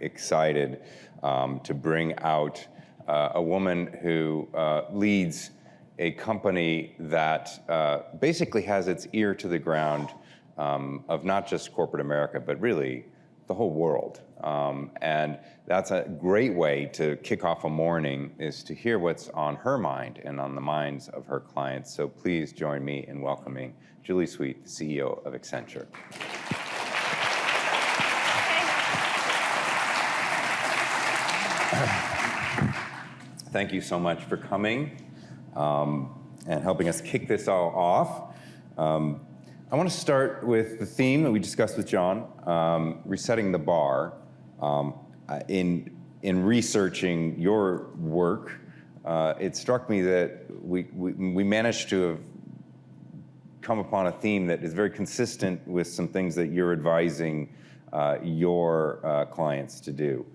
excited to bring out a woman who leads a company that basically has its ear to the ground of not just corporate America, but really the whole world. And that's a great way to kick off a morning, is to hear what's on her mind and on the minds of her clients. So please join me in welcoming Julie Sweet, the CEO of Accenture. Thank you so much for coming and helping us kick this all off. I want to start with the theme that we discussed with John, resetting the bar. In researching your work, it struck me that we managed to have come upon a theme that is very consistent with some things that you're advising your clients to do.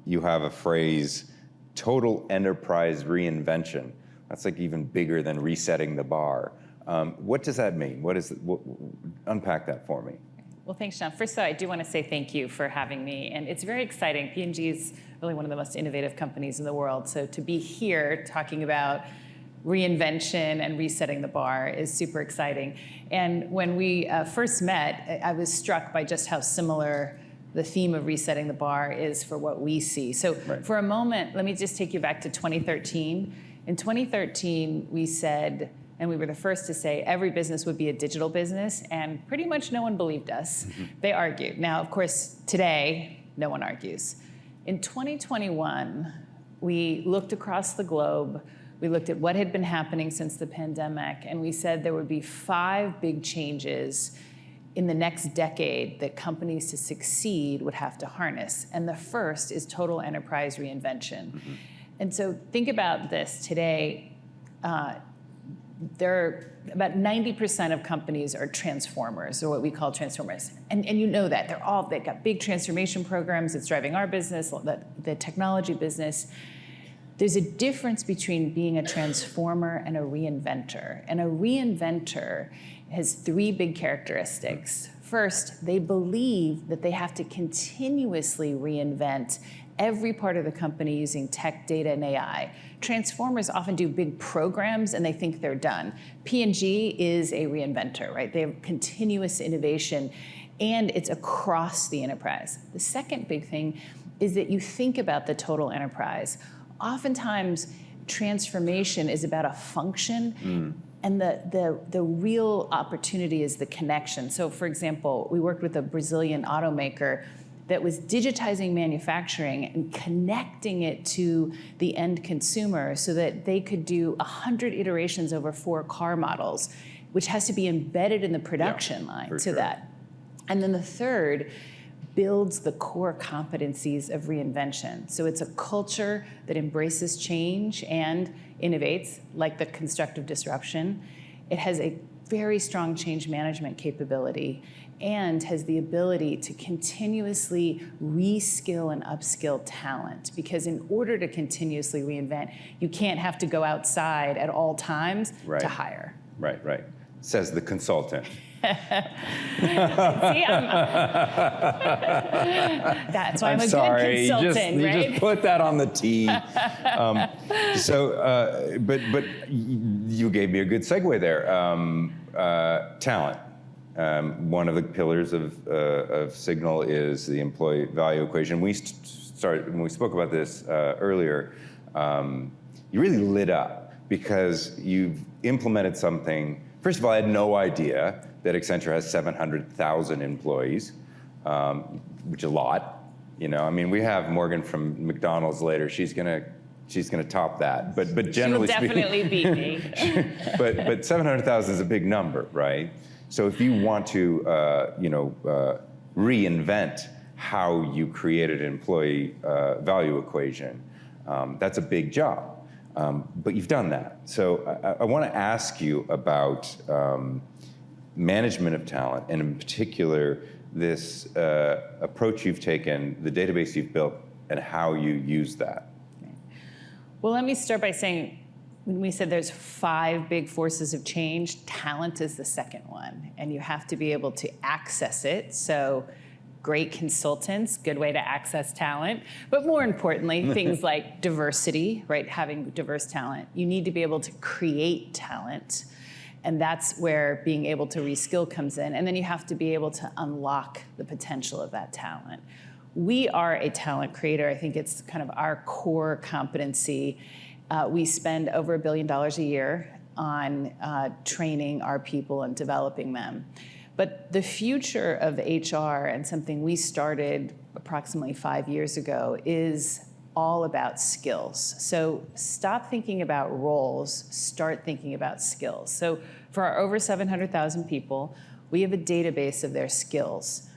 You have a phrase, total enterprise reinvention. That's like even bigger than resetting the bar. What does that mean? Unpack that for me. Well, thanks, John. First of all, I do want to say thank you for having me. And it's very exciting. P&G is really one of the most innovative companies in the world. So to be here talking about reinvention and resetting the bar is super exciting. And when we first met, I was struck by just how similar the theme of resetting the bar is for what we see. So for a moment, let me just take you back to 2013. In 2013, we said, and we were the first to say, every business would be a digital business, and pretty much no one believed us. They argued. Now, of course, today, no one argues. In 2021, we looked across the globe, we looked at what had been happening since the pandemic, and we said there would be 5 big changes in the next decade that companies to succeed would have to harness. And the first is total enterprise reinvention. And so think about this today. There are about 90% of companies are transformers, or what we call transformers. And you know that. They've got big transformation programs that's driving our business, the technology business. There's a difference between being a transformer and a reinventor. And a reinventor has 3 big characteristics. First, they believe that they have to continuously reinvent every part of the company using tech, data, and AI. Transformers often do big programs and they think they're done. P&G is a reinventor, right? They have continuous innovation, and it's across the enterprise. The second big thing is that you think about the total enterprise. Oftentimes, transformation is about a function, and the real opportunity is the connection. So for example, we worked with a Brazilian automaker that was digitizing manufacturing and connecting it to the end consumer so that they could do 100 iterations over 4 car models, which has to be embedded in the production line to that. And then the third builds the core competencies of reinvention. So it's a culture that embraces change and innovates, like the constructive disruption. It has a very strong change management capability and has the ability to continuously reskill and upskill talent. Because in order to continuously reinvent, you can't have to go outside at all times to hire. Right. Says the consultant. See, that's why I'm a sorry, good consultant, you right? just put that on the tee. But you gave me a good segue there. Talent. One of the pillars of Signal is the employee value equation. We started when we spoke about this earlier. You really lit up because you've implemented something. First of all, I had no idea that Accenture has 700,000 employees, which is a lot. You know, I mean, we have Morgan from McDonald's later. She's gonna top that. But generally speaking, she'll definitely beat me. but 700,000 is a big number, right? So if you want to, reinvent how you created an employee value equation, that's a big job. But you've done that. So I want to ask you about management of talent, and in particular, this approach you've taken, the database you've built, and how you use that. Well, let me start by saying, when we said there's 5 big forces of change, talent is the second one, and you have to be able to access it. So great consultants, good way to access talent, but more importantly, things like diversity, right? Having diverse talent. You need to be able to create talent, and that's where being able to reskill comes in. And then you have to be able to unlock the potential of that talent. We are a talent creator. I think it's kind of our core competency. We spend over $1 billion a year on training our people and developing them. But the future of HR, and something we started approximately 5 years ago, is all about skills. So stop thinking about roles, start thinking about skills. So for our over 700,000 people, we have a database of their skills.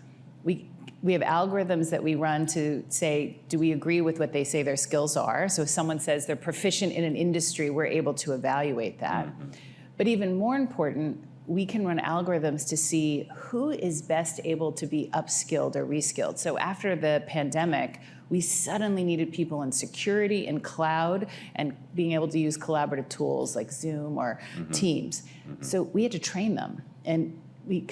We have algorithms that we run to say, do we agree with what they say their skills are? So if someone says they're proficient in an industry, we're able to evaluate that. But even more important, we can run algorithms to see who is best able to be upskilled or reskilled. So after the pandemic, we suddenly needed people in security and cloud and being able to use collaborative tools like Zoom or Teams. So we had to train them. And we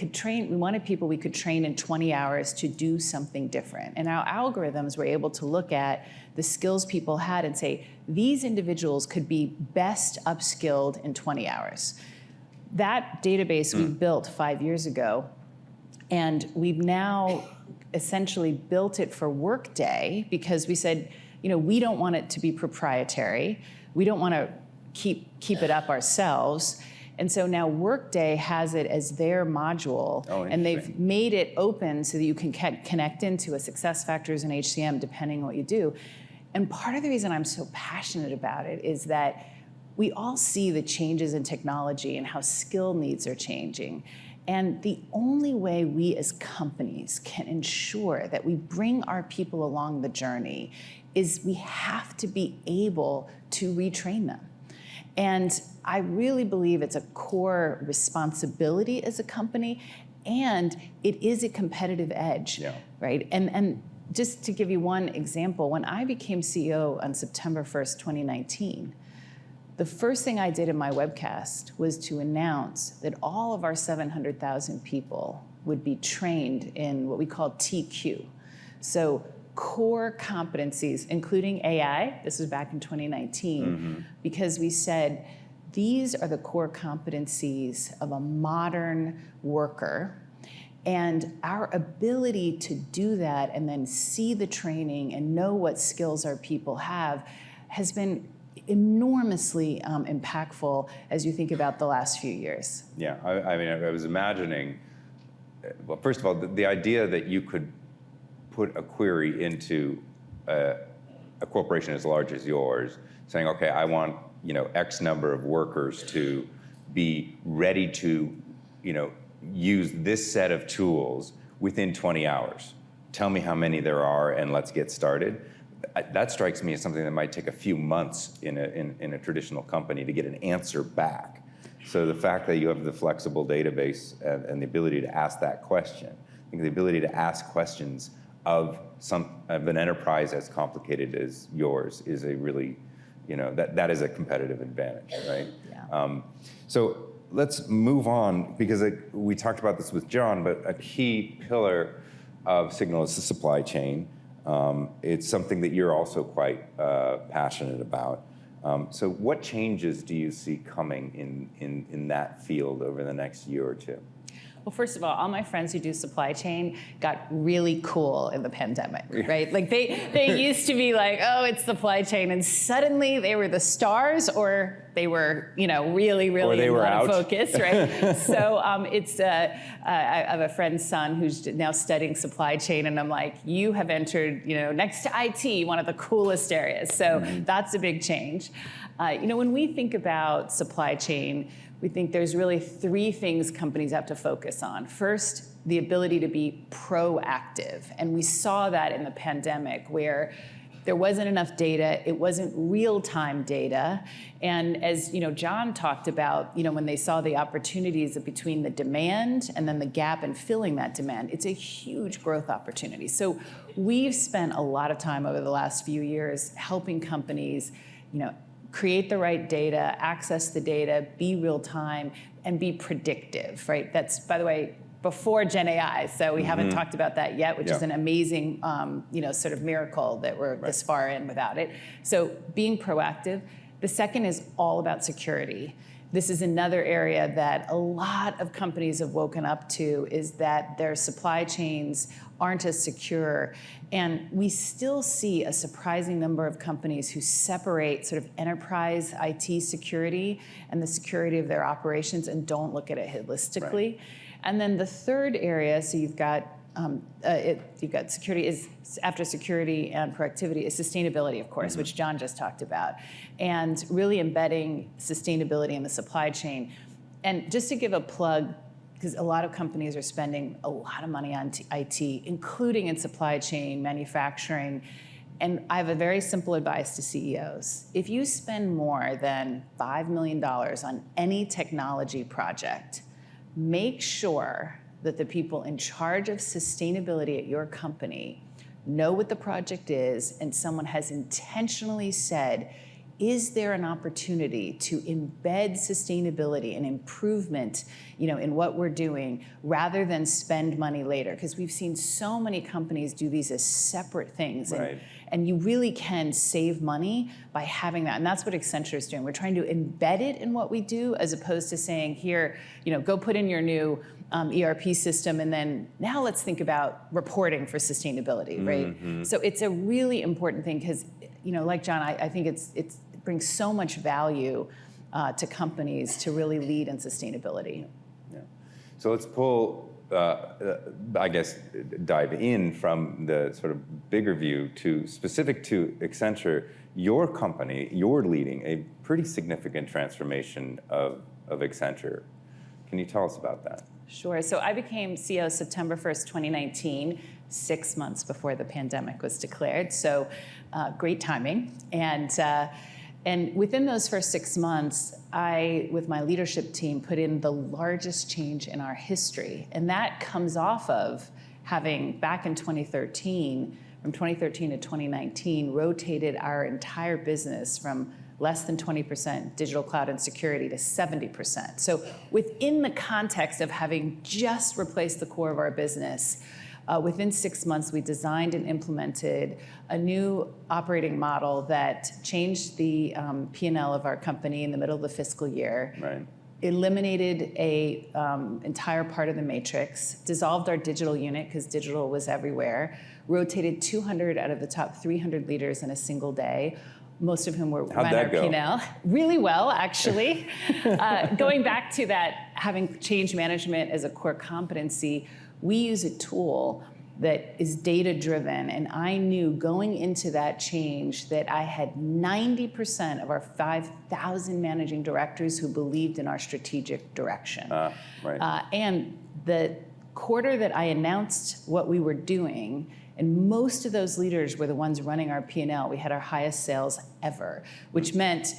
wanted people we could train in 20 hours to do something different. And our algorithms were able to look at the skills people had and say, these individuals could be best upskilled in 20 hours. That database we built 5 years ago, and we've now essentially built it for Workday because we said, we don't want it to be proprietary. We don't want to keep it up ourselves. And so now Workday has it as their module, and they've made it open so that you can connect into a SuccessFactors and HCM depending on what you do. And part of the reason I'm so passionate about it is that we all see the changes in technology and how skill needs are changing. And the only way we as companies can ensure that we bring our people along the journey is we have to be able to retrain them. And I really believe it's a core responsibility as a company, and it is a competitive edge, right? And just to give you one example, when I became CEO on September 1st, 2019, the first thing I did in my webcast was to announce that all of our 700,000 people would be trained in what we call TQ. So core competencies, including AI, this was back in 2019, because we said, these are the core competencies of a modern worker, and our ability to do that and then see the training and know what skills our people have has been enormously impactful as you think about the last few years. Yeah, I mean, I was imagining, well, first of all, the idea that you could put a query into a corporation as large as yours, saying, okay, I want X number of workers to be ready to use this set of tools within 20 hours. Tell me how many there are and let's get started. That strikes me as something that might take a few months in a traditional company to get an answer back. So the fact that you have the flexible database and the ability to ask that question, I think the ability to ask questions of an enterprise as complicated as yours is a really, that is a competitive advantage, right? Yeah. So let's move on, because we talked about this with John, but a key pillar of Signal is the supply chain. It's something that you're also quite passionate about. So what changes do you see coming in that field over the next year or two? Well, first of all my friends who do supply chain got really cool in the pandemic, right? Like they used to be like, oh, it's supply chain, and suddenly they were the stars, or they were, really in out of focus, right? So I have a friend's son who's now studying supply chain, and I'm like, you have entered, next to IT, one of the coolest areas. So that's a big change. When we think about supply chain, we think there's really three things companies have to focus on. First, the ability to be proactive. And we saw that in the pandemic, where there wasn't enough data, it wasn't real-time data. And as John talked about, when they saw the opportunities between the demand and then the gap in filling that demand, it's a huge growth opportunity. So we've spent a lot of time over the last few years helping companies, create the right data, access the data, be real time, and be predictive, right? That's, by the way, before Gen AI, so we haven't talked about that yet, which is an amazing, sort of miracle that we're this far in without it. So being proactive. The second is all about security. This is another area that a lot of companies have woken up to, is that their supply chains aren't as secure. And we still see a surprising number of companies who separate sort of enterprise IT security and the security of their operations and don't look at it holistically. Right. And then the third area, so you've got security, is after security and productivity is sustainability, of course, which John just talked about, and really embedding sustainability in the supply chain. And just to give a plug, because a lot of companies are spending a lot of money on IT, including in supply chain, manufacturing, and I have a very simple advice to CEOs. If you spend more than $5 million on any technology project, make sure that the people in charge of sustainability at your company know what the project is, and someone has intentionally said, is there an opportunity to embed sustainability and improvement, in what we're doing, rather than spend money later? Because we've seen so many companies do these as separate things. Right. And you really can save money by having that. And that's what Accenture is doing. We're trying to embed it in what we do, as opposed to saying, here, go put in your new ERP system, and then now let's think about reporting for sustainability, right? So it's a really important thing, because, like John, I think it brings so much value to companies to really lead in sustainability. Yeah. So let's pull, I guess, dive in from the sort of bigger view to specific to Accenture. Your company, you're leading a pretty significant transformation of Accenture. Can you tell us about that? Sure. So I became CEO September 1st, 2019, 6 months before the pandemic was declared. So great timing. And within those first 6 months, I, with my leadership team, put in the largest change in our history. And that comes off of having, back in 2013, from 2013 to 2019, rotated our entire business from less than 20% digital cloud and security to 70%. So within the context of having just replaced the core of our business, within 6 months, we designed and implemented a new operating model that changed the P&L of our company in the middle of the fiscal year. Right. Eliminated a entire part of the matrix, dissolved our digital unit because digital was everywhere, rotated 200 out of the top 300 leaders in a single day, most of whom were ran our P&L really well, actually. Going back to that, having change management as a core competency, we use a tool that is data-driven, and I knew going into that change that I had 90% of our 5,000 managing directors who believed in our strategic direction. Right. And the quarter that I announced what we were doing, and most of those leaders were the ones running our P&L. We had our highest sales ever, which meant,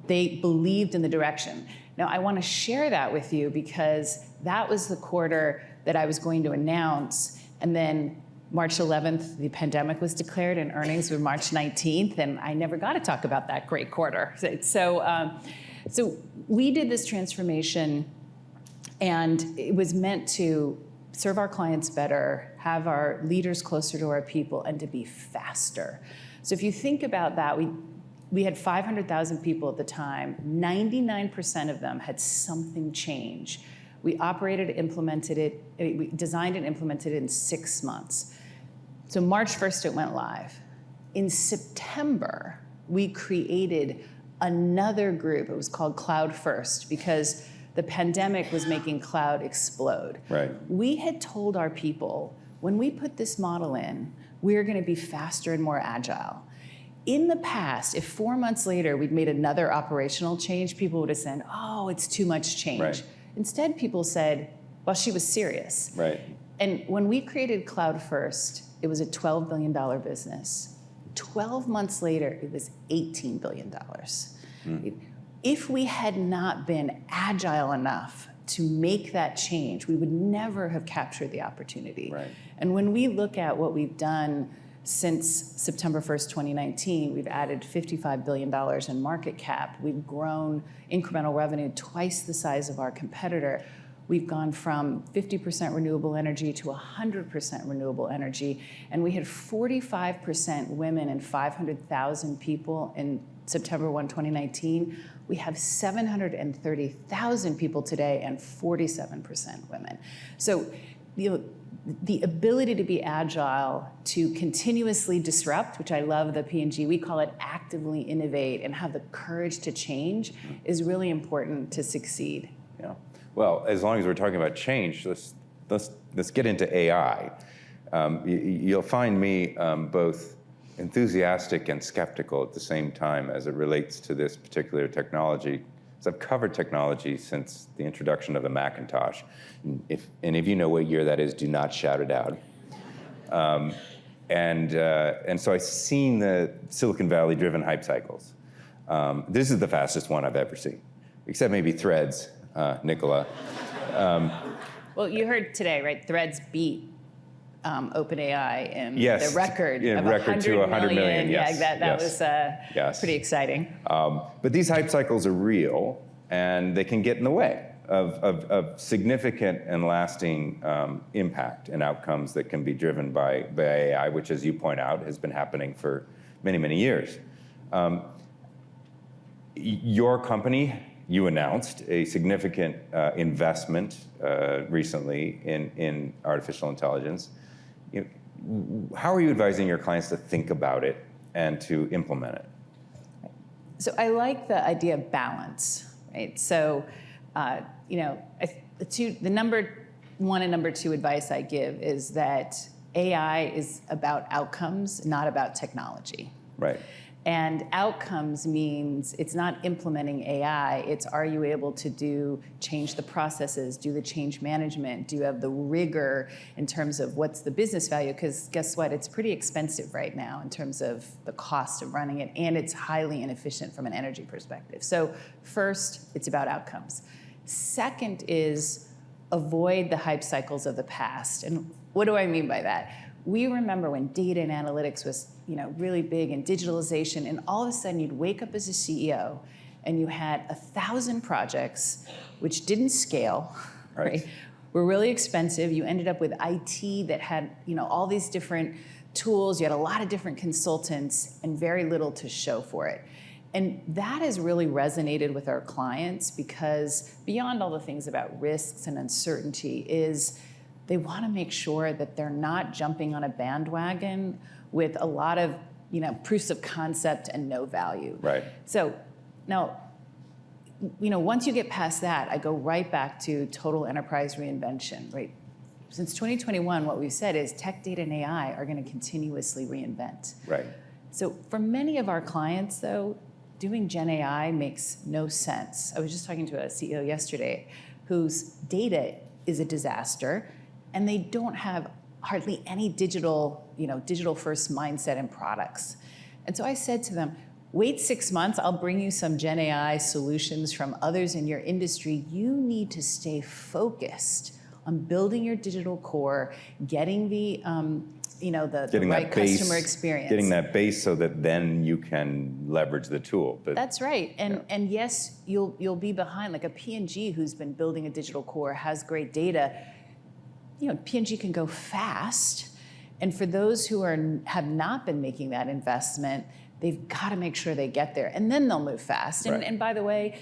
they believed in the direction. Now, I want to share that with you because that was the quarter that I was going to announce, and then March 11th, the pandemic was declared, and earnings were March 19th, and I never got to talk about that great quarter. So we did this transformation, and it was meant to serve our clients better, have our leaders closer to our people, and to be faster. So if you think about that, we had 500,000 people at the time. 99% of them had something change. We we designed and implemented it in 6 months. So March 1st, it went live. In September, we created another group. It was called Cloud First, because the pandemic was making cloud explode. Right. We had told our people, when we put this model in, we're going to be faster and more agile. In the past, if 4 months later we'd made another operational change, people would have said, oh, it's too much change. Right. Instead, people said, well, she was serious. Right. And when we created Cloud First, it was a $12 billion business. 12 months later, it was $18 billion. If we had not been agile enough to make that change, we would never have captured the opportunity. Right. And when we look at what we've done since September 1st, 2019, we've added $55 billion in market cap. We've grown incremental revenue twice the size of our competitor. We've gone from 50% renewable energy to 100% renewable energy, and we had 45% women and 500,000 people in September 1, 2019. We have 730,000 people today and 47% women. So, the ability to be agile, to continuously disrupt, which I love the P&G, we call it actively innovate, and have the courage to change is really important to succeed. Yeah. Well, as long as we're talking about change, let's get into AI. You'll find me both enthusiastic and skeptical at the same time as it relates to this particular technology. So I've covered technology since the introduction of the Macintosh. If any of you know what year that is, do not shout it out. And so I've seen the Silicon Valley-driven hype cycles. This is the fastest one I've ever seen, except maybe Threads, Nicola. Well, you heard today, right? Threads beat OpenAI in Yes, the record of record to 100 million. Yes, Yeah, that was yes. pretty exciting. But these hype cycles are real, and they can get in the way of significant and lasting impact and outcomes that can be driven by AI, which, as you point out, has been happening for many, many years. Your company, you announced a significant investment recently in artificial intelligence. How are you advising your clients to think about it and to implement it? So I like the idea of balance, right? So, the number one and number two advice I give is that AI is about outcomes, not about technology. Right. And outcomes means it's not implementing AI, it's are you able to change the processes, do the change management, do you have the rigor in terms of what's the business value? Because guess what, it's pretty expensive right now in terms of the cost of running it, and it's highly inefficient from an energy perspective. So first, it's about outcomes. Second is avoid the hype cycles of the past. And what do I mean by that? We remember when data and analytics was, really big, and digitalization, and all of a sudden you'd wake up as a CEO and you had 1,000 projects which didn't scale, right? Were really expensive. You ended up with IT that had, all these different tools. You had a lot of different consultants and very little to show for it. And that has really resonated with our clients because beyond all the things about risks and uncertainty is they want to make sure that they're not jumping on a bandwagon with a lot of, proofs of concept and no value. Right. So now, once you get past that, I go right back to total enterprise reinvention, right? Since 2021, what we've said is tech, data, and AI are going to continuously reinvent. Right. So for many of our clients, though, doing Gen AI makes no sense. I was just talking to a CEO yesterday whose data is a disaster, and they don't have hardly any digital first mindset and products. And so I said to them, wait 6 months, I'll bring you some Gen AI solutions from others in your industry. You need to stay focused on building your digital core, getting the right customer experience. Getting that base so that then you can leverage the tool. That's right. And yes, you'll be behind. Like a P&G who's been building a digital core, has great data. P&G can go fast. And for those who have not been making that investment, they've got to make sure they get there. And then they'll move fast. Right. And by the way,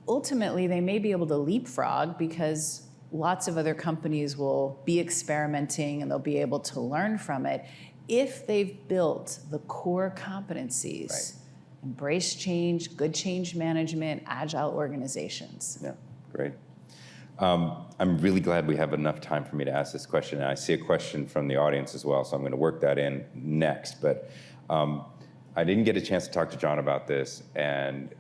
ultimately, they may be able to leapfrog because lots of other companies will be experimenting and they'll be able to learn from it if they've built the core competencies. Right. Embrace change, good change management, agile organizations. Yeah, great. I'm really glad we have enough time for me to ask this question. And I see a question from the audience as well, so I'm going to work that in next. But I didn't get a chance to talk to John about this, and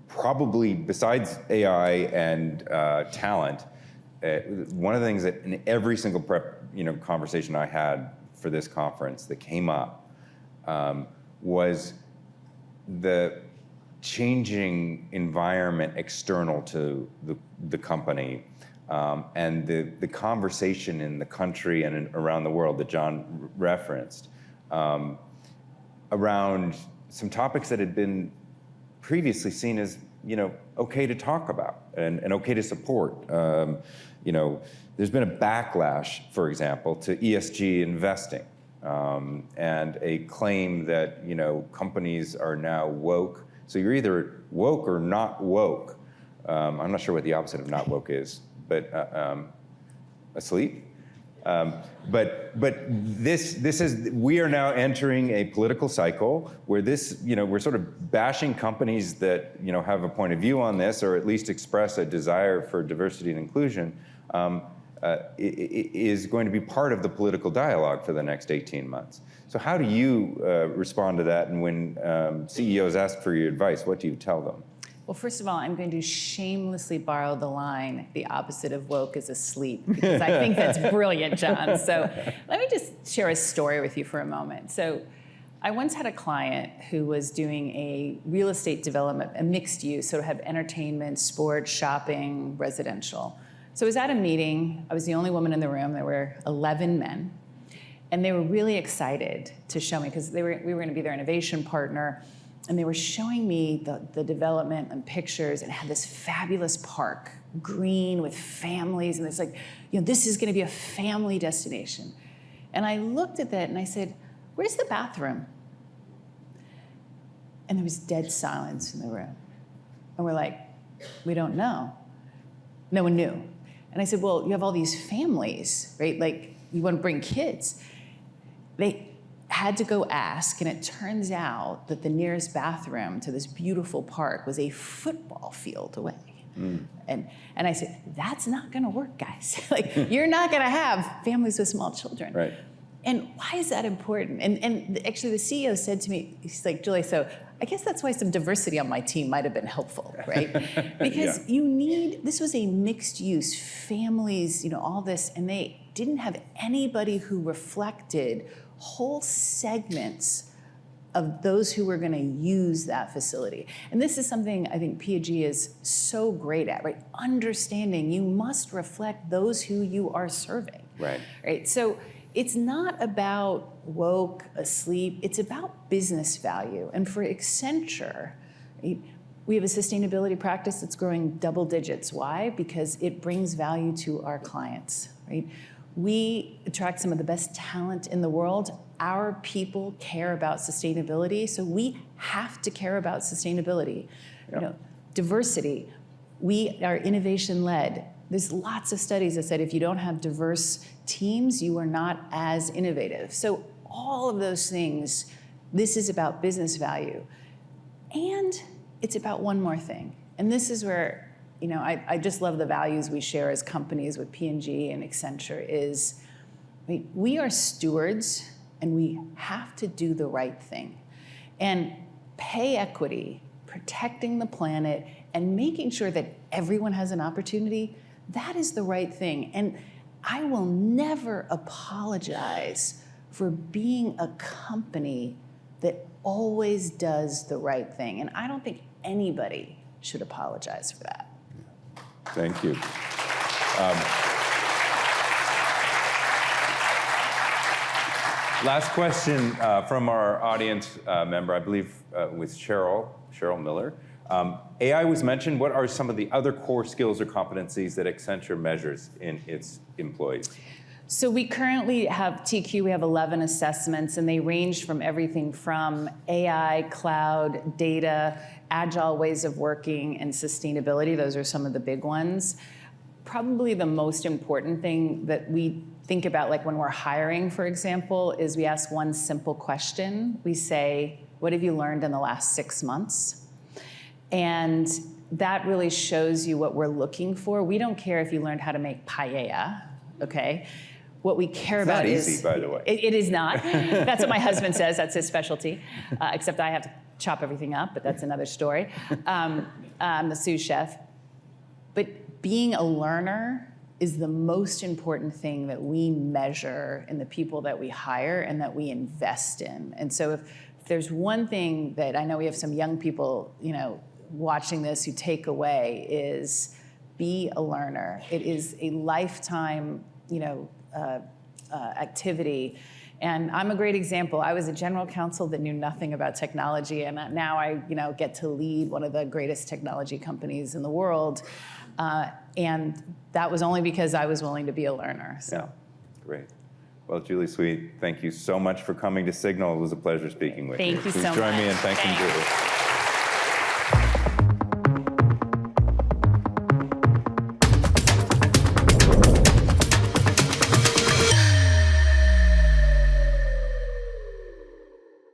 probably besides AI and talent, one of the things that in every single conversation I had for this conference that came up was the changing environment external to the company and the conversation in the country and around the world that John referenced around some topics that had been previously seen as okay to talk about and okay to support. There's been a backlash, for example, to ESG investing, and a claim that companies are now woke. So you're either woke or not woke. I'm not sure what the opposite of not woke is, but asleep. But this is, we are now entering a political cycle where we're sort of bashing companies that have a point of view on this, or at least express a desire for diversity and inclusion, is going to be part of the political dialogue for the next 18 months. So how do you respond to that? And when CEOs ask for your advice, what do you tell them? Well, first of all, I'm going to shamelessly borrow the line, the opposite of woke is asleep, because I think that's brilliant, John. So let me just share a story with you for a moment. So I once had a client who was doing a real estate development, a mixed use, so it had entertainment, sports, shopping, residential. So I was at a meeting. I was the only woman in the room. There were 11 men. And they were really excited to show me, because we were going to be their innovation partner. And they were showing me the development and pictures, and it had this fabulous park, green with families, and it's like, this is going to be a family destination. And I looked at that and I said, where's the bathroom? And there was dead silence in the room. And we're like, we don't know. No one knew. And I said, well, you have all these families, right? Like, you want to bring kids. They had to go ask, and it turns out that the nearest bathroom to this beautiful park was a football field away. And I said, that's not going to work, guys. Like, you're not going to have families with small children. Right. And why is that important? And actually, the CEO said to me, he's like, Julie, so I guess that's why some diversity on my team might have been helpful, right? Because this was a mixed use, families, all this, and they didn't have anybody who reflected whole segments of those who were going to use that facility. And this is something I think P&G is so great at, right? Understanding you must reflect those who you are serving. Right? So it's not about woke, asleep, it's about business value. And for Accenture, right, we have a sustainability practice that's growing double digits. Why? Because it brings value to our clients, right? We attract some of the best talent in the world. Our people care about sustainability, so we have to care about sustainability. Diversity. We are innovation-led. There's lots of studies that said if you don't have diverse teams, you are not as innovative. So all of those things, this is about business value. And it's about one more thing. And this is where I just love the values we share as companies with P&G and Accenture is we are stewards, and we have to do the right thing. And pay equity, protecting the planet, and making sure that everyone has an opportunity, that is the right thing. And I will never apologize for being a company that always does the right thing. And I don't think anybody should apologize for that. Thank you. Last question from our audience member, I believe with Cheryl Miller. AI was mentioned. What are some of the other core skills or competencies that Accenture measures in its employees? So we currently have TQ, we have 11 assessments, and they range from everything from AI, cloud, data, agile ways of working, and sustainability. Those are some of the big ones. Probably the most important thing that we think about, like when we're hiring, for example, is we ask one simple question. We say, what have you learned in the last 6 months? And that really shows you what we're looking for. We don't care if you learned how to make paella, okay? What we care about is... It's not easy, by the way. It is not. That's what my husband says. That's his specialty. Except I have to chop everything up, but that's another story. I'm the sous chef. But being a learner is the most important thing that we measure in the people that we hire and that we invest in. And so if there's one thing that I know we have some young people, watching this who take away is be a learner. It is a lifetime, activity. And I'm a great example. I was a general counsel that knew nothing about technology, and now I get to lead one of the greatest technology companies in the world. And that was only because I was willing to be a learner. So. Yeah, great. Well, Julie Sweet, thank you so much for coming to Signal. It was a pleasure speaking with you. Thank you so much. Please join me in thanking Thanks. Julie.